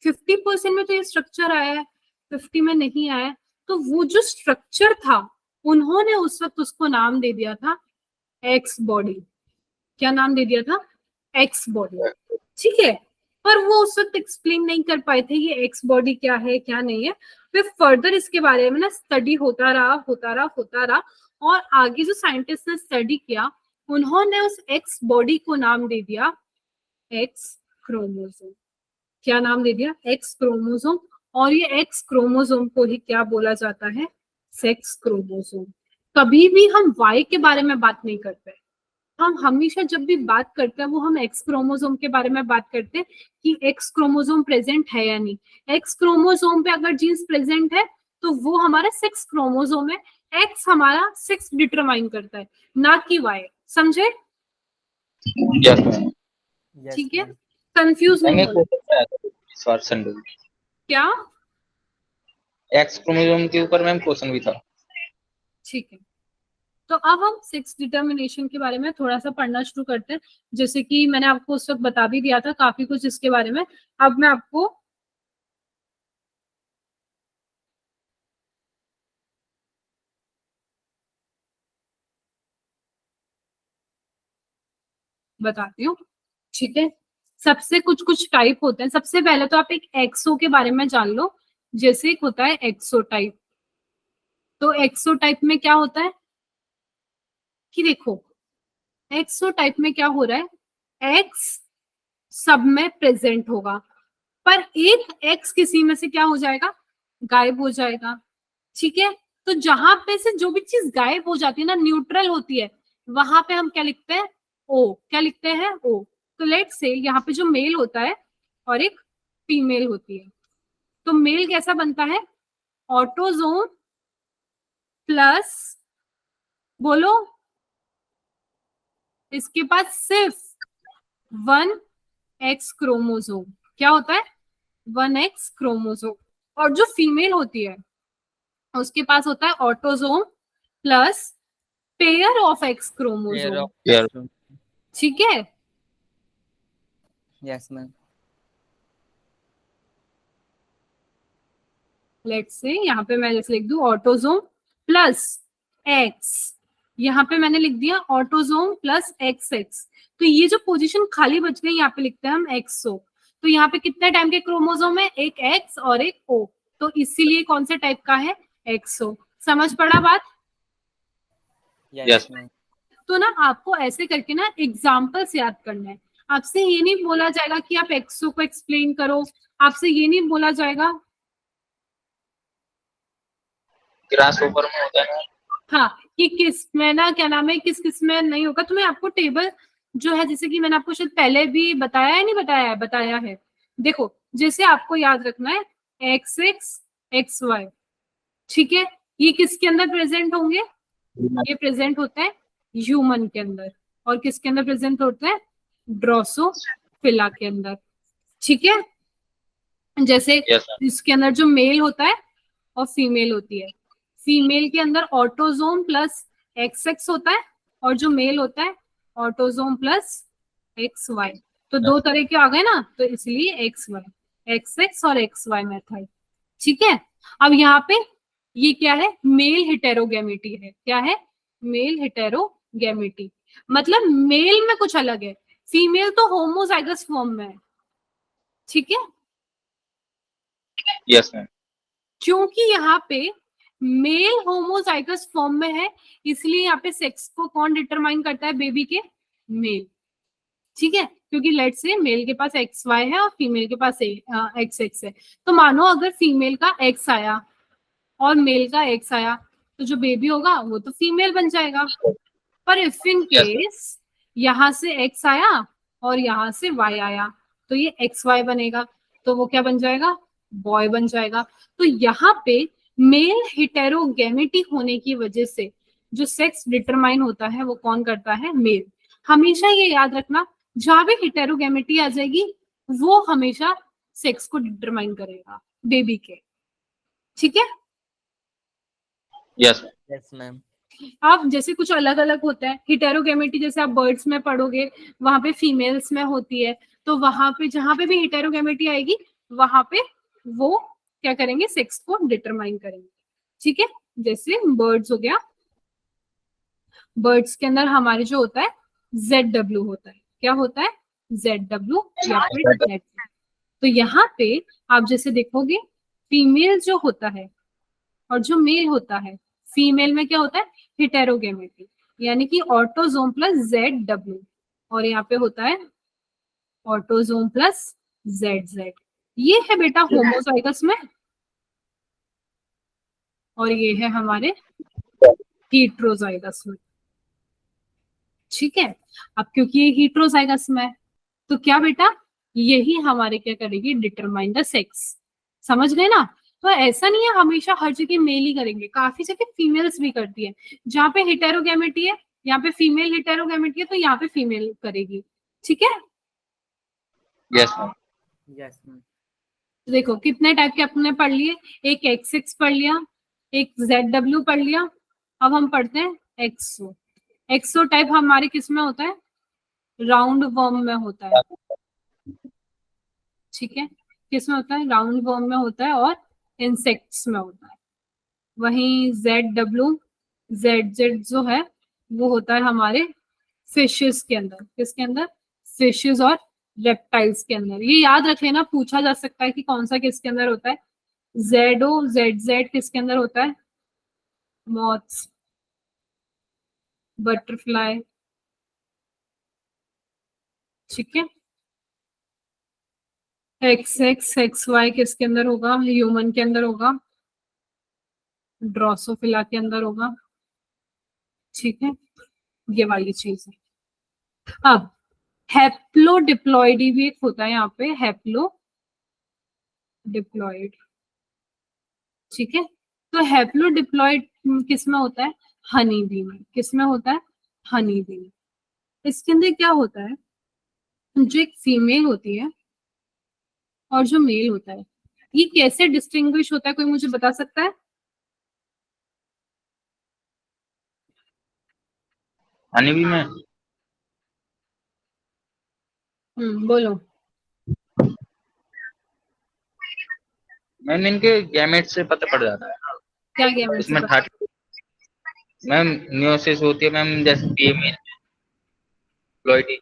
50% में तो ये स्ट्रक्चर आया है, 50 में नहीं आया, तो वो जो स्ट्रक्चर था उन्होंने उस वक्त उसको नाम दे दिया था एक्स बॉडी। क्या नाम दे दिया था? X body. ठीक है, पर वो उस वक्त एक्सप्लेन नहीं कर पाए थे ये एक्स बॉडी क्या है क्या नहीं है। फिर फर्दर इसके बारे में ना स्टडी होता रहा और आगे जो साइंटिस्ट ने स्टडी किया उन्होंने उस एक्स बॉडी को नाम दे दिया एक्स क्रोमोसोम। क्या नाम दे दिया? X chromosome. और ये एक्स क्रोमोसोम को ही क्या बोला जाता है? Sex chromosome. कभी भी हम वाई के बारे में बात नहीं करते, हम हमेशा जब भी बात करते हैं वो हम एक्स क्रोमोसोम के बारे में बात करते हैं कि एक्स क्रोमोसोम प्रेजेंट है या नहीं। एक्स क्रोमोसोम पे अगर जीन्स प्रेजेंट है तो वो हमारा सेक्स क्रोमोसोम है, एक्स हमारा सेक्स डिटरमाइन करता है, ना कि वाई। समझे? Yes ma'am. ठीक है, कंफ्यूज मैम नहीं एक होना। क्वेश्चन आया था इस बार संडे को, क्या? एक्स क्रोमोसोम के ऊपर मैम क्वेश्चन भी था। ठीक है, तो अब हम सेक्स डिटर्मिनेशन के बारे में थोड़ा सा पढ़ना शुरू करते हैं। जैसे कि मैंने आपको उस वक्त बता भी दिया था काफी कुछ इसके बारे में। अब मैं आपको बताती हूँ, ठीक है। सबसे कुछ कुछ टाइप होते हैं। सबसे पहले तो आप एक एक्सो के बारे में जान लो। जैसे एक होता है एक्सो टाइप। तो एक्सो टाइप में क्या होता है कि देखो, एक्सो टाइप में क्या हो रहा है, एक्स सब में प्रेजेंट होगा, पर एक एक्स किसी में से क्या हो जाएगा, गायब हो जाएगा, ठीक है। तो जहां पे से जो भी चीज गायब हो जाती है ना, न्यूट्रल होती है, वहां पे हम क्या लिखते हैं, ओ। क्या लिखते हैं, ओ। तो लेट से यहाँ पे जो मेल होता है और एक फीमेल होती है, तो मेल कैसा बनता है, ऑटोजोम प्लस, बोलो, इसके पास सिर्फ 1x क्रोमोसोम। क्या होता है, 1x क्रोमोसोम। और जो फीमेल होती है उसके पास होता है autosome plus pair of x chromosome, यार ठीक है। Yes ma'am. लेट्स से यहाँ पे मैं जैसे लिख दूं ऑटोजोम प्लस एक्स, यहाँ पे मैंने लिख दिया ऑटोजोम प्लस एक्स एक्स। तो ये जो पोजीशन खाली बच गई यहाँ पे लिखते हैं हम एक्सो। तो यहाँ पे कितने टाइम के क्रोमोसोम है, एक एक्स और एक ओ। तो इसीलिए कौन से टाइप का है, एक्सो। समझ पड़ा बात। Yes Yes. मैम। तो ना आपको ऐसे करके ना एग्जाम्पल्स याद करना है। आपसे ये नहीं बोला जाएगा कि आप एक्सो को एक्सप्लेन करो, आपसे ये नहीं बोला जाएगा, ग्रास ओवर में होता है ना, हाँ, कि किस में ना क्या नाम है, किस किस में नहीं होगा। तो मैं आपको टेबल जो है, जैसे कि मैंने आपको शायद पहले भी बताया है, नहीं बताया है, बताया है। देखो, जैसे आपको याद रखना है एक्स एक्स एक्स वाई, ठीक है। ये किसके अंदर प्रेजेंट होंगे, ये प्रेजेंट होते हैं ह्यूमन के अंदर। और किसके अंदर प्रेजेंट होते हैं, ड्रोसोफिला के अंदर, ठीक है। जैसे Yes, sir. इसके अंदर जो मेल होता है और फीमेल होती है, फीमेल के अंदर ऑटोजोम प्लस एक्स एक्स होता है, और जो मेल होता है ऑटोजोम प्लस एक्स वाई। तो दो तरह के आ गए ना, तो इसलिए एक्स वाई, एक्स एक्स और एक्स वाई मेथड, ठीक है। अब यहाँ पे ये क्या है, मेल हेटेरोगेमिटी है। क्या है, मेल हेटेरोगेमिटी। मतलब मेल में कुछ अलग है, फीमेल तो होमोजाइगस फॉर्म में है, ठीक है। Yes, ma'am. क्योंकि यहाँ पे मेल होमोजाइगस फॉर्म में है, इसलिए यहाँ पे सेक्स को कौन डिटरमाइन करता है, बेबी के, मेल, ठीक है। क्योंकि लेट से मेल के पास एक्स वाई है और फीमेल के पास एक्स एक्स है। तो मानो अगर फीमेल का एक्स आया और मेल का एक्स आया, तो जो बेबी होगा वो तो फीमेल बन जाएगा। पर इफ इन केस यहाँ से एक्स आया और यहाँ से वाई आया, तो ये एक्स वाई बनेगा, तो वो क्या बन जाएगा, बॉय बन जाएगा। तो यहाँ पे मेल हेटेरोगेमिटी होने की वजह से जो सेक्स डिटरमाइन होता है वो कौन करता है, मेल। हमेशा ये याद रखना, जहां भी हेटेरोगेमिटी आ जाएगी वो हमेशा सेक्स को डिटरमाइन करेगा बेबी के, ठीक है। Yes, ma'am. Yes ma'am. आप जैसे कुछ अलग अलग होता है हिटेरोगेमिटी, जैसे आप बर्ड्स में पढ़ोगे वहां पे फीमेल्स में होती है, तो वहां पे जहां पे भी हिटेरोगेमिटी आएगी वहां पे वो क्या करेंगे, सेक्स को डिटरमाइन करेंगे, ठीक है। जैसे बर्ड्स हो गया, बर्ड्स के अंदर हमारे जो होता है ZW होता है। क्या होता है, ZW या फिर Z। तो यहाँ पे आप जैसे देखोगे फीमेल जो होता है और जो मेल होता है, फीमेल में क्या होता है, हिटेरोगेमिटी, यानी कि ऑटोजोम प्लस ZW, और यहाँ पे होता है ऑटोजोम प्लस ZZ। ये है बेटा होमोजाइगस में, और ये है हमारे हीट्रोजाइगस में, ठीक है। अब क्योंकि ये हीट्रोजाइगस में है, तो क्या बेटा, यही हमारे क्या करेगी, डिटरमाइन द सेक्स। समझ गए ना। तो ऐसा नहीं है हमेशा हर जगह मेल ही करेंगे, काफी जगह फीमेल्स भी करती है। जहाँ पे हिटेरोगेमिटी है, यहाँ पे फीमेल हिटेरोगेमिटी है, तो यहाँ पे फीमेल करेगी, ठीक है। Yes, ma'am. Yes ma'am. तो देखो कितने टाइप के अपने पढ़ लिए, एक एक्स एक्स पढ़ लिया, एक ZW पढ़ लिया। अब हम पढ़ते हैं एक्सो। एक्सो टाइप हमारे किस में होता है, राउंड वर्म में होता है, ठीक है। किस में होता है, राउंड वर्म में होता है और इंसेक्ट्स में होता है। वहीं ZW ZZ जो है वो होता है हमारे फिशेस के अंदर, किसके अंदर? फिशेस और रेप्टाइल्स के अंदर। ये याद रख लेना, पूछा जा सकता है कि कौन सा किसके अंदर होता है। ZOZZ किसके अंदर होता है? मॉथ्स, बटरफ्लाई, ठीक है। XXXY किसके अंदर होगा? ह्यूमन के अंदर होगा, ड्रोसोफिला के अंदर होगा, ठीक है। ये वाली चीज है। अब हैप्लोडिप्लॉइडी भी एक होता है यहाँ पे, हैप्लोडिप्लॉइड, ठीक है। तो हैप्लोडिप्लॉइड किस में होता है? हनी बी में। किस में होता है? हनी बी में। इसके अंदर क्या होता है, जो एक फीमेल होती है और जो मेल होता है, ये कैसे डिस्टिंग्विश होता है, कोई मुझे बता सकता है? हनी बी में बोलो। मैम इनके गैमेट से पता पड़ जाता है। क्या गया मुझे इसमें बता? 30 मैम मियोसिस होती है मैम, जैसे फीमेल प्लॉइडी,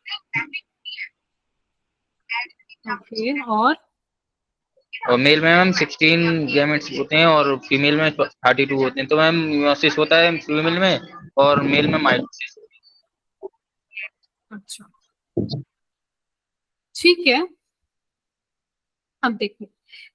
ओके, और मेल में मैम 16 गैमेट्स होते हैं और फीमेल में 32 होते हैं। तो मैम मियोसिस होता है फीमेल में और मेल में माइटोसिस। अच्छा, ठीक है। अब देखिए,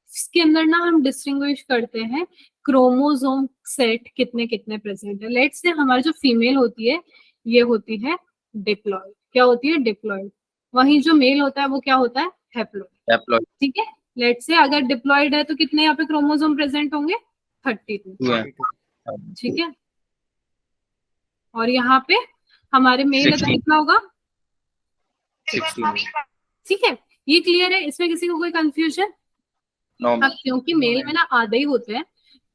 इसके अंदर ना हम डिस्टिंग्विश करते हैं क्रोमोसोम सेट कितने कितने प्रेजेंट है। लेट्स से हमारी जो फीमेल होती है ये होती है डिप्लॉयड। क्या होती है? डिप्लॉयड। वहीं जो मेल होता है वो क्या होता है? हैप्लॉयड, हैप्लॉइड ठीक है। लेट्स से अगर डिप्लॉयड है तो कितने यहाँ पे क्रोमोसोम प्रेजेंट होंगे? 32, 2 है, ठीक है। और यहाँ पे हमारे मेल है तो 16 कितना होगा? 16 ठीक है। ये क्लियर है? इसमें किसी को कोई कंफ्यूजन? नो अब क्योंकि मेल में ना आधे ही होते हैं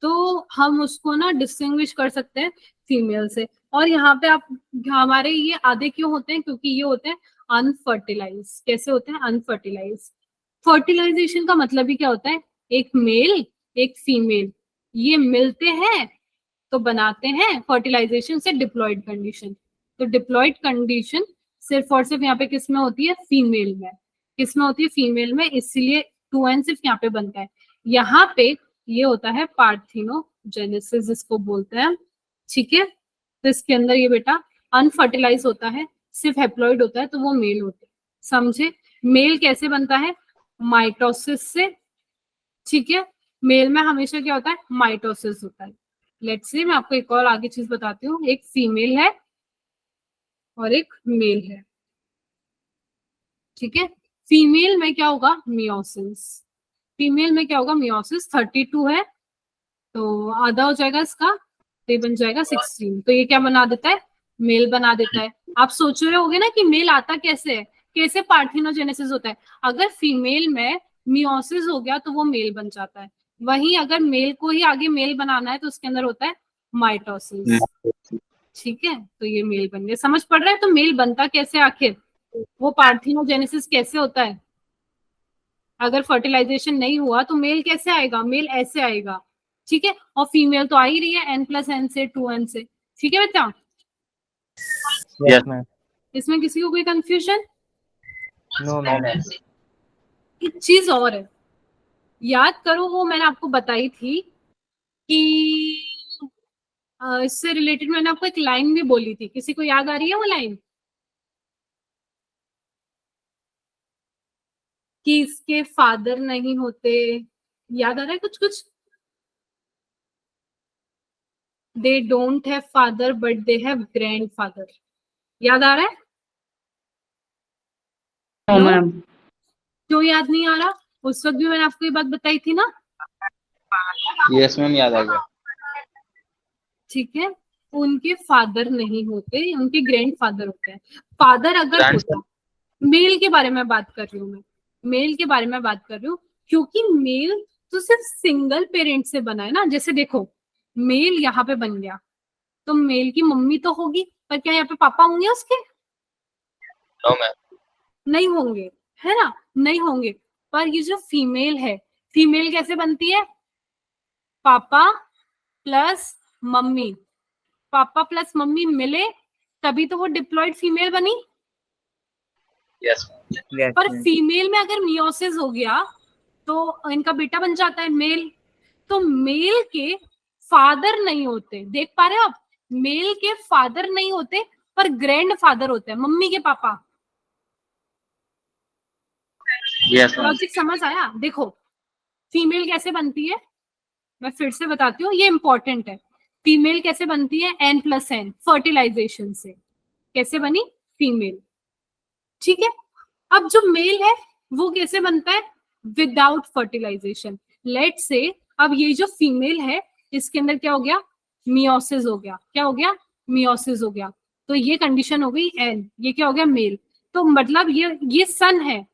तो हम उसको ना डिस्टिंग्विश कर सकते हैं फीमेल से। और यहाँ पे आप, हमारे ये आधे क्यों होते हैं? क्योंकि ये होते हैं अनफर्टिलाइज। कैसे होते हैं? अनफर्टिलाइज। फर्टिलाइजेशन का मतलब ही क्या होता है? एक मेल एक फीमेल ये मिलते हैं तो बनाते हैं फर्टिलाइजेशन से डिप्लॉयड कंडीशन। तो डिप्लॉयड कंडीशन सिर्फ और सिर्फ यहाँ पे किस में होती है? फीमेल में। किस में होती है? फीमेल में। इसीलिए 2n सिर्फ यहाँ पे बनता है। यहाँ पे ये होता है पार्थिनोजेनेसिस जिसको बोलते हैं, ठीक है। तो इसके अंदर ये बेटा अनफर्टिलाइज होता है, सिर्फ हैप्लॉइड होता है, तो वो मेल होते हैं। समझे? मेल कैसे बनता है? माइटोसिस से, ठीक है। मेल में हमेशा क्या होता है? माइटोसिस होता है। लेट्स से मैं आपको एक और आगे चीज बताती हूँ। एक फीमेल है और एक मेल है, ठीक है। फीमेल में क्या होगा? मियोसिस। फीमेल में क्या होगा? मियोसिस। 32 है तो आधा हो जाएगा इसका, तो ये बन जाएगा 16। तो ये क्या बना देता है? मेल बना देता है। आप सोच रहे होगे ना कि मेल आता कैसे है, कैसे पार्थिनोजेनेसिस होता है। अगर फीमेल में मियोसिस हो गया तो वो मेल बन जाता है। वहीं अगर मेल को ही आगे मेल बनाना है तो उसके अंदर होता है माइटोसिस, ठीक है। तो ये मेल बन गया। समझ पड़ रहा है? तो मेल बनता कैसे आखिर? वो पार्थिनोजेनेसिस कैसे होता है? अगर फर्टिलाइजेशन नहीं हुआ तो मेल कैसे आएगा? मेल ऐसे आएगा, ठीक है। और फीमेल तो आ ही रही है n+n से, 2n से, ठीक है बेटा। Yes ma'am. इसमें किसी को कोई कंफ्यूजन? No ma'am. एक चीज और है, याद करो, वो मैंने आपको बताई थी कि इससे रिलेटेड मैंने आपको एक लाइन भी बोली थी। किसी को याद आ रही है वो लाइन कि इसके फादर नहीं होते? याद आ रहा है कुछ कुछ? They don't have father but they have grandfather. याद आ रहा है? No no? मैम। क्यों याद नहीं आ रहा? उस वक्त भी मैंने आपको ये बात बताई थी ना, यस मैम, याद आ गया। ठीक है। उनके फादर नहीं होते, उनके ग्रैंडफादर होते हैं। फादर अगर होता, मेल के बारे में बात कर रही हूँ मैं, मेल के बारे में बात कर रही हूँ, क्योंकि मेल तो सिर्फ सिंगल पेरेंट से बना है ना। जैसे देखो, मेल यहाँ पे बन गया तो मेल की मम्मी तो होगी, पर क्या यहाँ पे पापा होंगे उसके? No ma'am. नहीं होंगे, है ना, नहीं होंगे। पर ये जो फीमेल है, फीमेल कैसे बनती है? पापा प्लस मम्मी, पापा प्लस मम्मी मिले तभी तो वो डिप्लॉयड फीमेल बनी। यस yes, पर ma'am. फीमेल में अगर मियोसिस हो गया तो इनका बेटा बन जाता है मेल। तो मेल के फादर नहीं होते, देख पा रहे हो आप, मेल के फादर नहीं होते पर ग्रैंड फादर होते हैं, मम्मी के पापा। यस मैम लॉजिक समझ आया? देखो फीमेल कैसे बनती है, मैं फिर से बताती हूँ, ये इंपॉर्टेंट है। फीमेल कैसे बनती है? N+N फर्टिलाइजेशन से। कैसे बनी फीमेल? ठीक है। अब जो मेल है वो कैसे बनता है? Without fertilisation. लेट से अब ये जो फीमेल है इसके अंदर क्या हो गया? मियोसिस हो गया। क्या हो गया? मियोसिस हो गया। तो ये कंडीशन हो गई एन, ये क्या हो गया? मेल। तो मतलब ये सन है,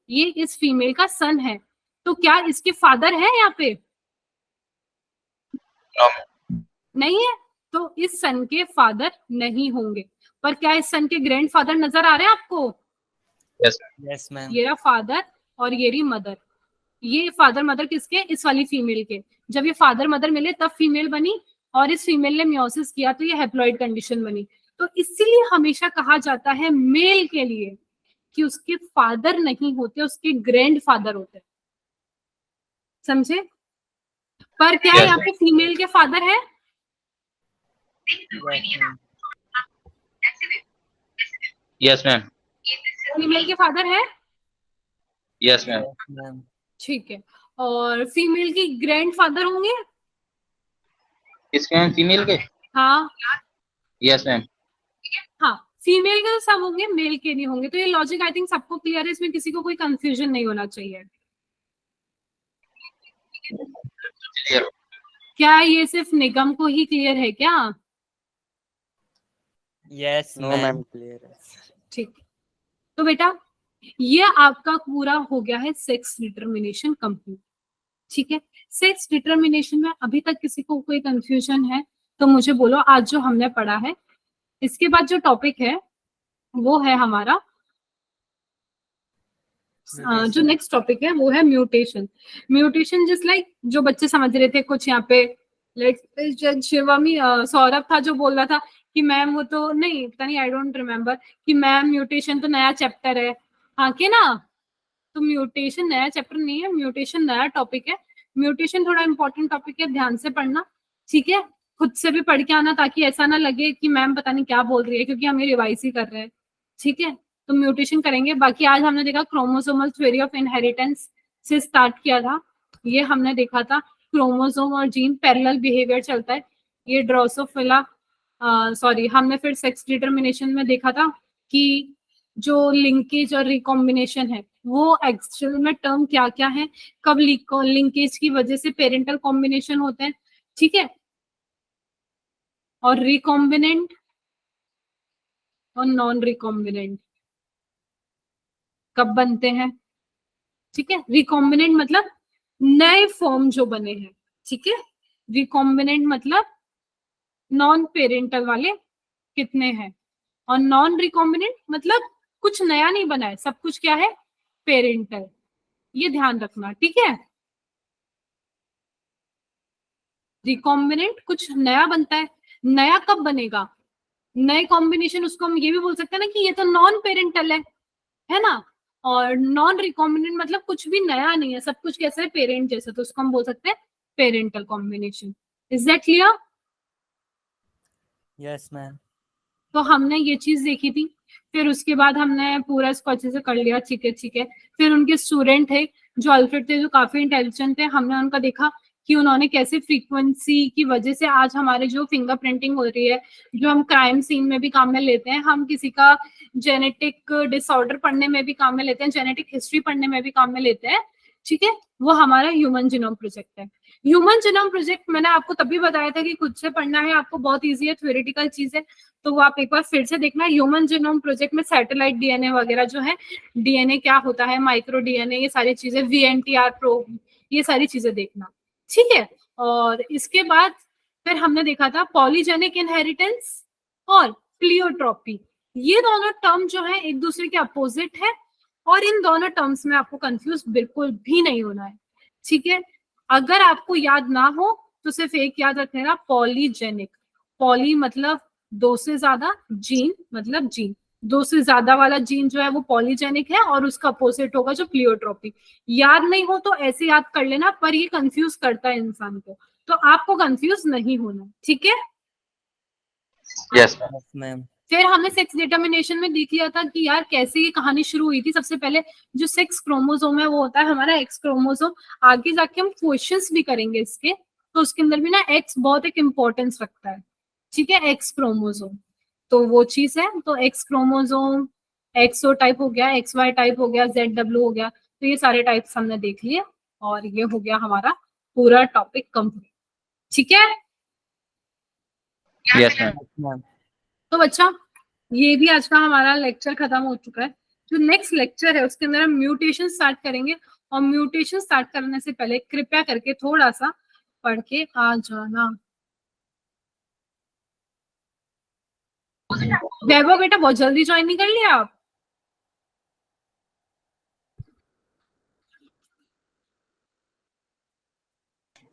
ये इस फीमेल का सन है। तो क्या इसके फादर है यहाँ पे? नहीं है। तो इस सन के फादर नहीं होंगे। पर क्या इस सन के ग्रैंड फादर नजर आ रहे हैं आपको? Yes yes, ma'am. ये रहा फादर और ये रही मदर। ये फादर मदर किसके? इस वाली फीमेल के। जब ये फादर मदर मिले तब फीमेल बनी, और इस फीमेल ने मियोसिस किया तो ये हैप्लॉइड कंडीशन बनी। तो इसीलिए हमेशा कहा जाता है मेल के लिए कि उसके फादर नहीं होते, उसके ग्रैंड फादर होते हैं। समझे? पर क्या Yes, यहाँ पे फीमेल के फादर है? Yes, ma'am. Yes ma'am female के फादर है? Yes ma'am Yes, ma'am. ठीक है। और फीमेल की ग्रैंड फादर होंगे? किसके मैम? फीमेल के? हाँ यस मैम हाँ, फीमेल के तो सब होंगे, मेल के नहीं होंगे। तो ये लॉजिक आई थिंक सबको क्लियर है, इसमें किसी को कोई कंफ्यूजन नहीं होना चाहिए। क्लियर क्या ये सिर्फ निगम को ही क्लियर है क्या? Yes, no ma'am. Ma'am clear है। ठीक। तो बेटा ये आपका पूरा हो गया है सेक्स डिटर्मिनेशन कंप्लीट। ठीक है। सेक्स डिटर्मिनेशन में अभी तक किसी को कोई कंफ्यूजन है तो मुझे बोलो। आज जो हमने पढ़ा है, इसके बाद जो टॉपिक है वो है हमारा जो नेक्स्ट टॉपिक है वो है म्यूटेशन। म्यूटेशन जस्ट लाइक जो बच्चे समझ रहे थे कुछ यहाँ पे, लाइक शिवामी सौरभ था जो बोल रहा था कि मैम वो तो नहीं, पता नहीं, आई डोंट रिमेम्बर, कि मैम म्यूटेशन तो नया चैप्टर है। हाँ के ना? तो म्यूटेशन नया चैप्टर नहीं है, म्यूटेशन नया टॉपिक है। म्यूटेशन थोड़ा इंपॉर्टेंट टॉपिक है, ध्यान से पढ़ना। ठीक है। खुद से भी पढ़ के आना ताकि ऐसा ना लगे कि मैम पता नहीं क्या बोल रही है, क्योंकि हम ये रिवाइज ही कर रहे हैं। ठीक है। तो म्यूटेशन करेंगे। बाकी आज हमने देखा क्रोमोसोमल थ्योरी ऑफ इनहेरिटेंस से स्टार्ट किया था। ये हमने देखा था क्रोमोसोम और जीन पैरेलल बिहेवियर चलता है। ये ड्रोसोफिला सॉरी हमने फिर सेक्स डिटर्मिनेशन में देखा था कि जो लिंकेज और रिकॉम्बिनेशन है वो एक्चुअल में टर्म क्या क्या है, कब लिंकेज की वजह से पेरेंटल कॉम्बिनेशन होते हैं। ठीक है। और रिकॉम्बिनेंट और नॉन रिकॉम्बिनेंट कब बनते हैं। ठीक है। रिकॉम्बिनेंट मतलब नए फॉर्म जो बने हैं। ठीक है। रिकॉम्बिनेंट मतलब नॉन पेरेंटल वाले कितने हैं, और नॉन रिकॉम्बिनेंट मतलब कुछ नया नहीं बना है, सब कुछ क्या है? पेरेंटल। ये ध्यान रखना। ठीक है। रिकॉम्बिनेंट कुछ नया बनता है। नया कब बनेगा? नए कॉम्बिनेशन, उसको हम ये भी बोल सकते हैं ना कि ये तो नॉन पेरेंटल है ना। और नॉन रिकॉम्बिनेंट मतलब कुछ भी नया नहीं है, सब कुछ कैसा है? पेरेंट जैसा। तो उसको हम बोल सकते हैं parental combination. Is that clear? Yes, ma'am. तो हमने ये चीज देखी थी। फिर उसके बाद हमने पूरा इसको अच्छे से कर लिया। ठीक है। ठीक है। फिर उनके स्टूडेंट थे जो अल्फ्रेड थे, जो काफी इंटेलिजेंट थे, हमने उनका देखा कि उन्होंने कैसे फ्रीक्वेंसी की वजह से आज हमारे जो फिंगरप्रिंटिंग हो रही है, जो हम क्राइम सीन में भी काम में लेते हैं, हम किसी का जेनेटिक डिसऑर्डर पढ़ने में भी काम में लेते हैं, जेनेटिक हिस्ट्री पढ़ने में भी काम में लेते हैं। ठीक है। वो हमारा ह्यूमन जीनोम प्रोजेक्ट है। ह्यूमन जीनोम प्रोजेक्ट मैंने आपको तभी बताया था कि खुद से पढ़ना है, आपको बहुत ईजी है, थ्योरेटिकल चीज है। तो वो आप एक बार फिर से देखना। ह्यूमन जीनोम प्रोजेक्ट में सैटेलाइट डीएनए वगैरह जो है, डीएनए क्या होता है, माइक्रो डीएनए, ये सारी चीजें, वीएनटीआर प्रोब, ये सारी चीजें देखना। ठीक है। और इसके बाद फिर हमने देखा था पॉलीजेनिक इनहेरिटेंस और प्लियोट्रॉपी। ये दोनों टर्म जो है एक दूसरे के अपोजिट है, और इन दोनों टर्म्स में आपको कंफ्यूज बिल्कुल भी नहीं होना है। ठीक है। अगर आपको याद ना हो तो सिर्फ एक याद रखना, पॉलीजेनिक। पॉली मतलब दो से ज्यादा जीन मतलब जीन, दो से ज्यादा वाला जीन जो है वो पॉलीजेनिक है और उसका अपोजिट होगा जो प्लियोट्रोपिक। याद नहीं हो तो ऐसे याद कर लेना, पर ये कंफ्यूज करता है इंसान को, तो आपको कंफ्यूज नहीं होना, ठीक है। Yes ma'am. Yes, ma'am. फिर हमने सेक्स डिटर्मिनेशन में देख लिया था कि यार कैसे ये कहानी शुरू हुई थी। सबसे पहले जो सेक्स क्रोमोसोम है वो होता है हमारा एक्स क्रोमोसोम। आगे जाके हम क्वेश्चंस भी करेंगे इसके, तो उसके अंदर भी ना एक्स बहुत एक इम्पोर्टेंस रखता है, ठीक है, एक्स क्रोमोसोम। तो वो चीज है, तो एक्स क्रोमोसोम, एक्सओ टाइप हो गया, एक्स वाई टाइप हो गया, जेड डब्ल्यू हो गया, तो ये सारे टाइप्स हमने देख लिए और ये हो गया हमारा पूरा टॉपिक कंप्लीट, ठीक है। Yes ma'am. मैम। तो बच्चा ये भी आज का हमारा लेक्चर खत्म हो चुका है। जो नेक्स्ट लेक्चर है उसके अंदर हम म्यूटेशन स्टार्ट करेंगे, और म्यूटेशन स्टार्ट करने से पहले कृपया करके थोड़ा सा पढ़ के आ जाना। वैभव बेटा बहुत जल्दी ज्वाइन नहीं कर लिया आप?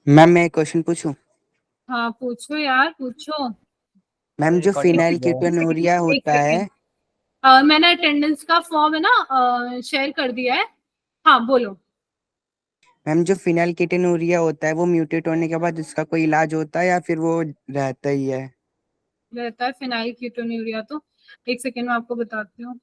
मैम मैं एक क्वेश्चन पूछूं? हाँ पूछो यार पूछो। मैम जो Recording फिनाइल हो गया है। कीटोनूरिया एक होता है, सेकंड, मैंने अटेंडेंस का फॉर्म है ना शेयर कर दिया है। हाँ बोलो। मैम जो फिनाइल कीटोनूरिया होता है वो म्यूटेट होने के बाद उसका कोई इलाज होता है या फिर वो रहता ही है? रहता है फिनाइल कीटोन्यूरिया तो, एक सेकंड में आपको बताती हूँ।